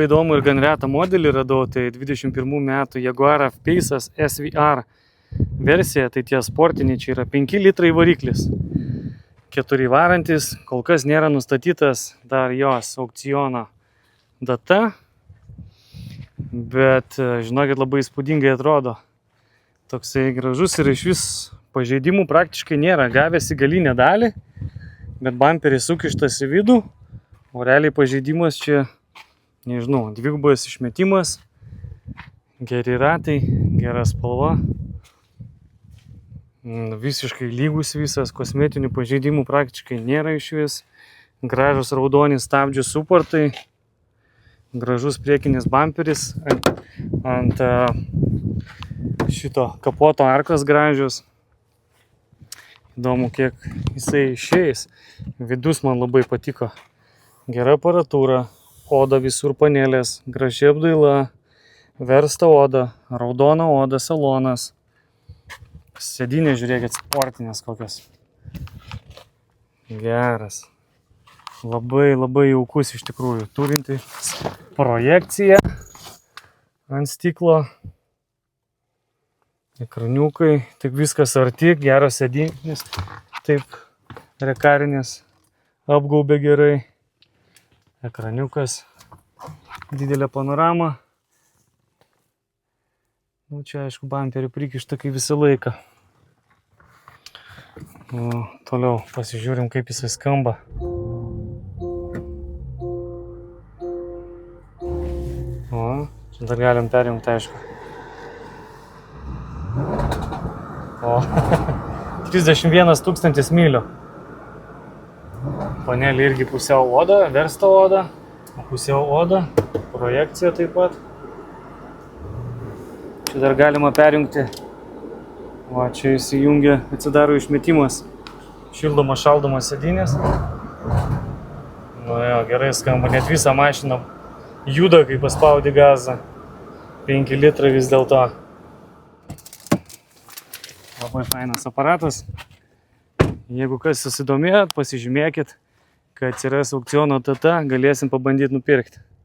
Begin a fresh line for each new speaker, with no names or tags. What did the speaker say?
Įdomu ir gan retą modelį radau, tai 21 metų Jaguar F-Pace'as SVR versija, tai tie sportiniai, čia yra 5 litrai variklis. 4 varantis, kol kas nėra nustatytas dar jos aukciono data, bet žinokit, labai įspūdingai atrodo. Toksai gražus ir iš vis pažeidimų praktiškai nėra. Gavęs į galinę dalį, bet bamperis sukištas į vidų, o realiai pažeidimas čia, nežinau, dvigubas išmetimas, geri ratai, gera spalva, visiškai lygus visas, kosmetinių pažeidimų praktiškai nėra iš vis, gražus raudoni stabdžių suportai, gražus priekinis bamperis, ant šito kapoto arkos gražios. Įdomu, kiek jisai išeis. Vidus man labai patiko. Gera aparatūra, oda visur panelės, graži apdaila, versta oda, raudona oda, salonas. Sėdynė, žiūrėkit, sportinės kokios. Geras. Labai jaukus iš tikrųjų. Turinti projekciją ant stiklo. Ekraniukai, taip viskas arti, geros sėdynės, taip rekarinės, apgaubė gerai. Ekraniukas, didelė panorama. Nu, čia, aišku, bamperį prikišta kaip visą laiką. Toliau pasižiūrim, kaip jisai skamba. Čia dar galim perjungti, aišku. 31 000 mylių. Panelė irgi pusiau oda, versta oda, pusiau oda, projekcija taip pat. Čia dar galima perjungti. Va, čia įsijungia, atsidaro išmetimas. Šildomas, šaldomas sėdynės. Nu jo, gerai skamba, net visą mašiną juda, kai paspaudi gazą. 5 litrai vis dėlto. Labai fainas aparatas. Jeigu kas susidomėjot, pasižymėkit, kad atsiras aukciono data, galėsim pabandyti nupirkti.